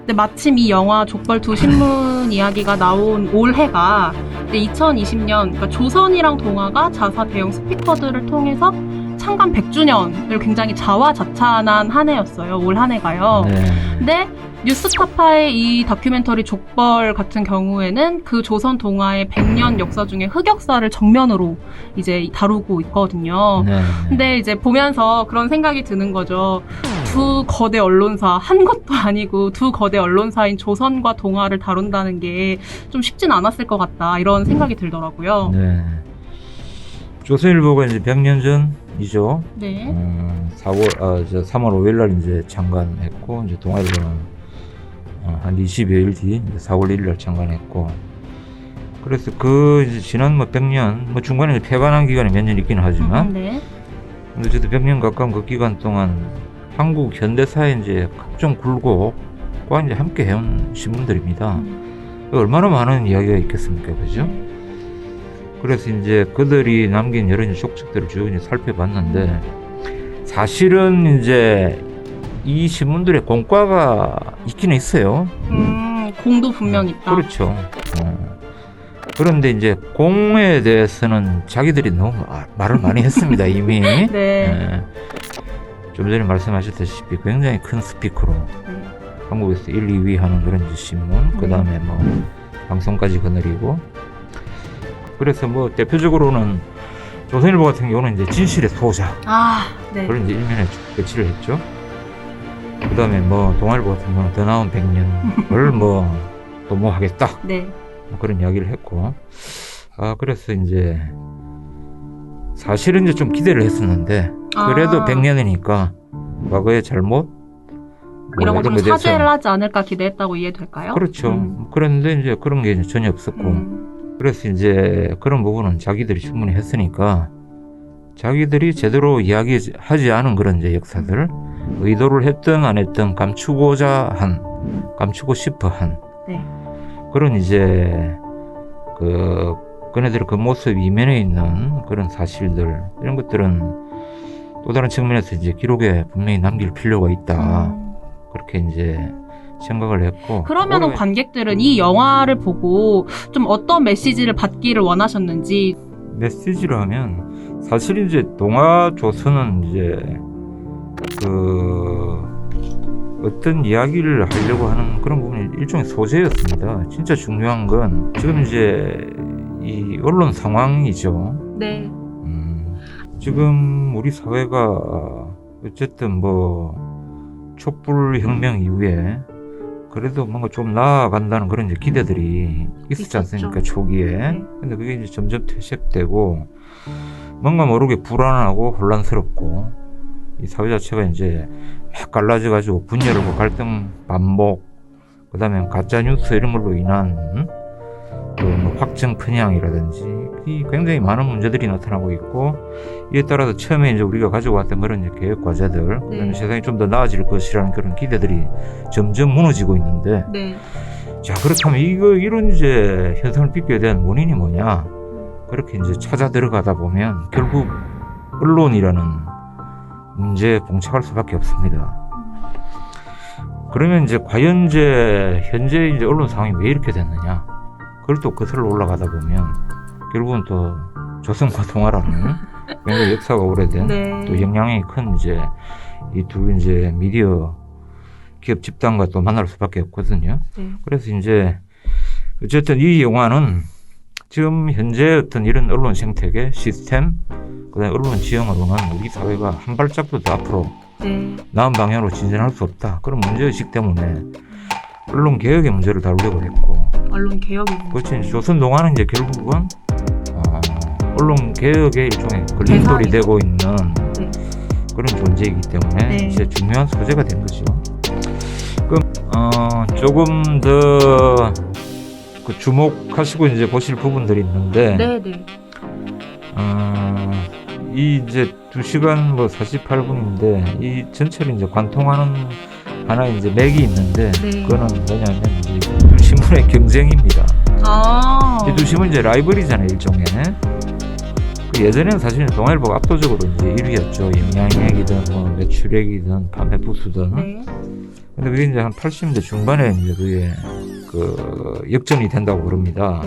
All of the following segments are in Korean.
근데 마침 이 영화 족벌 두 신문 이야기가 나온 올해가 2020년, 그러니까 조선이랑 동아가 자사 대형 스피커들을 통해서 창간 100주년을 굉장히 자화자찬한 한 해였어요. 올 한 해가요. 네. 근데 뉴스타파의 이 다큐멘터리 족벌 같은 경우에는 그 조선 동아의 100년 역사 중에 흑역사를 정면으로 이제 다루고 있거든요. 네. 근데 이제 보면서 그런 생각이 드는 거죠. 두 거대 언론사, 한 것도 아니고 두 거대 언론사인 조선과 동아를 다룬다는 게 좀 쉽진 않았을 것 같다. 이런 생각이 들더라고요. 네. 조선일보가 이제 100년 전이죠. 네. 3월 5일 날 이제 창간했고, 이제 동아일보는 한 20여일 뒤, 4월 1일 날 창간했고, 그래서 그 이제 지난 100년, 중간에 폐반한 기간이 몇 년 있긴 하지만, 네. 근데 저도 100년 가까운 그 기간 동안 한국 현대사에 이제 각종 굴곡과 이제 함께 해온 신문들입니다. 얼마나 많은 이야기가 있겠습니까, 그죠? 그래서 이제 그들이 남긴 여러 족적들을 쭉 이제 살펴봤는데, 사실은 이제 이 신문들의 공과가 있기는 있어요. 공도 분명 있다. 그렇죠. 그런데 이제 공에 대해서는 자기들이 너무 말을 많이 했습니다, 이미. 네. 좀 전에 말씀하셨다시피 굉장히 큰 스피커로 한국에서 1, 2위 하는 그런 신문, 그 다음에 뭐 방송까지 거느리고, 그래서 뭐 대표적으로는 조선일보 같은 경우는 이제 진실의 소자, 네. 그런 이제 일면에 배치를 했죠. 그 다음에 뭐 동아일보 같은 경우는 더 나은 100년을 뭐 도모하겠다, 네. 뭐 그런 이야기를 했고, 그래서 이제 사실은 이제 좀 기대를 했었는데, 그래도 100년이니까 과거의 잘못 이런 거 좀 거에 대해서 사죄를 하지 않을까 기대했다고 이해될까요? 그렇죠. 그런데 이제 그런 게 전혀 없었고, 그래서 이제 그런 부분은 자기들이 충분히 했으니까 자기들이 제대로 이야기하지 않은 그런 이제 역사들, 의도를 했든 안 했든 감추고 싶어 한 네. 그런 이제 그네들의 그 모습 이면에 있는 그런 사실들, 이런 것들은 또 다른 측면에서 이제 기록에 분명히 남길 필요가 있다. 그렇게 이제 생각을 했고. 그러면은 관객들은 이 영화를 보고 좀 어떤 메시지를 받기를 원하셨는지. 메시지를 하면 사실 이제 동아 조선은 이제 어떤 이야기를 하려고 하는 그런 부분이 일종의 소재였습니다. 진짜 중요한 건 지금 이제 이 언론 상황이죠. 네. 지금 우리 사회가 어쨌든 뭐 촛불혁명 이후에 그래도 뭔가 좀 나아간다는 그런 이제 기대들이 있었지 않습니까, 초기에. 네. 근데 그게 이제 점점 퇴색되고 뭔가 모르게 불안하고 혼란스럽고, 이 사회 자체가 이제 막 갈라져가지고 분열하고 갈등 반복, 그 다음에 가짜뉴스 이런 걸로 인한 뭐 확정 편향이라든지 이 굉장히 많은 문제들이 나타나고 있고, 이에 따라서 처음에 이제 우리가 가지고 왔던 그런 이제 계획 과제들, 그다음에 세상이 좀 더 나아질 것이라는 그런 기대들이 점점 무너지고 있는데, 자, 그렇다면 이런 이제 현상을 빚게 된 원인이 뭐냐? 그렇게 이제 찾아 들어가다 보면 결국 언론이라는 문제에 봉착할 수밖에 없습니다. 그러면 이제 과연 이제 현재 이제 언론 상황이 왜 이렇게 됐느냐? 그걸 또 거슬러 올라가다 보면 결국은 또 조선과 동아라는 굉장히 역사가 오래된 또 영향이 큰 이제 이 두 이제 미디어 기업 집단과 또 만날 수밖에 없거든요. 그래서 이제 어쨌든 이 영화는 지금 현재 어떤 이런 언론 생태계 시스템, 그다음에 언론 지형으로는 우리 사회가 한 발짝도 더 앞으로 나은 방향으로 진전할 수 없다, 그런 문제의식 때문에 언론 개혁의 문제를 다루려고 했고. 언론 개혁이. 그렇지. 조선 동아는 이제 결국은 언론 개혁의 일종의 걸림돌이 되고 있는 그런 존재이기 때문에 이제 중요한 소재가 된 거죠. 그럼 조금 더 주목하시고 이제 보실 부분들이 있는데, 이 이제 2시간 뭐 48분인데 이 전체를 이제 관통하는 하나의 이제 맥이 있는데, 그거는 뭐냐면 이제 두 신문의 경쟁입니다. 이 두 신문 이제 라이벌이잖아요, 일종의. 예전에는 사실 동아일보가 압도적으로 이제 1위였죠. 영향력이든 뭐 매출액이든 판매 부수든. 네. 근데 그게 이제 한 80년대 중반에 이제 그게 그 역전이 된다고 그럽니다.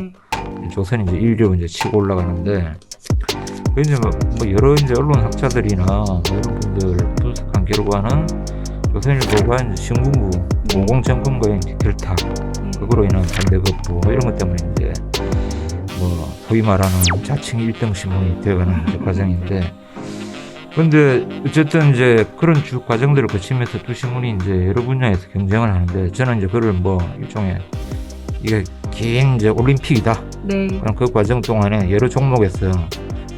조선이 이제 1위로 이제 치고 올라가는데, 그 이제 뭐 여러 이제 언론학자들이나 뭐 이런 분들 분석한 결과는 조선일보가 이제 신군부 공공 정권과의 이제 결탁, 그거로 인한 반대 거부 뭐 이런 것 때문에 이제 뭐 소위 말하는 자칭 1등 신문이 되어가는 이제 과정인데, 근데 어쨌든 이제 그런 주 과정들을 거치면서 두 신문이 이제 여러 분야에서 경쟁을 하는데, 저는 이제 그걸 뭐 일종의 이게 긴 이제 올림픽이다. 네. 그럼 그 과정 동안에 여러 종목에서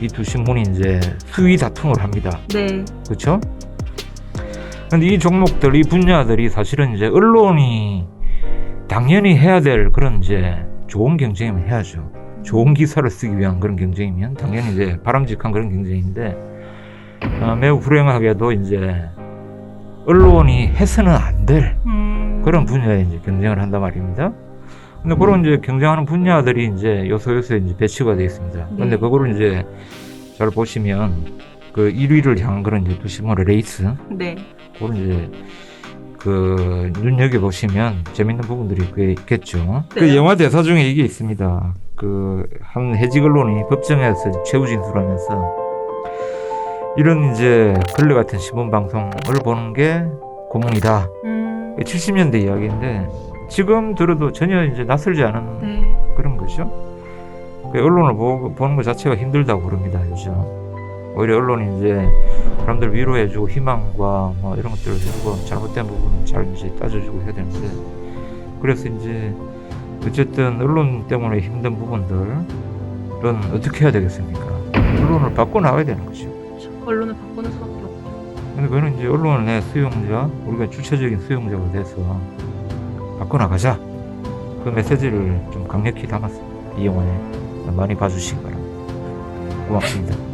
이 두 신문이 이제 수위 다툼을 합니다. 네. 그렇죠? 근데 이 종목들, 이 분야들이 사실은 이제 언론이 당연히 해야 될 그런 이제 좋은 경쟁이면 해야죠. 좋은 기사를 쓰기 위한 그런 경쟁이면 당연히 이제 바람직한 그런 경쟁인데, 매우 불행하게도 이제 언론이 해서는 안 될 그런 분야에 이제 경쟁을 한단 말입니다. 근데 그런 이제 경쟁하는 분야들이 이제 요소요소에 이제 배치가 되어 있습니다. 근데 그거를 이제 잘 보시면 그 1위를 향한 그런 이제 두 신문의 레이스, 네. 그런 이제 그 눈여겨 보시면 재밌는 부분들이 꽤 있겠죠. 네. 그 영화 대사 중에 이게 있습니다. 그 한 해직 언론이 법정에서 최후 진술하면서 이런 이제 걸레 같은 신문 방송을 보는 게 고문이다. 70년대 이야기인데 지금 들어도 전혀 이제 낯설지 않은 네. 그런 거죠. 그 언론을 보는 것 자체가 힘들다고 그럽니다, 요즘. 오히려 언론이 이제 사람들 위로해주고 희망과 뭐 이런 것들을 해주고 잘못된 부분은 잘 이제 따져주고 해야 되는데, 그래서 이제 어쨌든 언론 때문에 힘든 부분들은 어떻게 해야 되겠습니까? 언론을 바꿔나가야 되는 거죠. 언론을 바꾸는 수밖에 없죠. 근데 그거는 이제 언론의 수용자, 우리가 주체적인 수용자가 돼서 바꿔나가자. 그 메시지를 좀 강력히 담았습니다. 이 영화에 많이 봐주시기 바랍니다. 고맙습니다.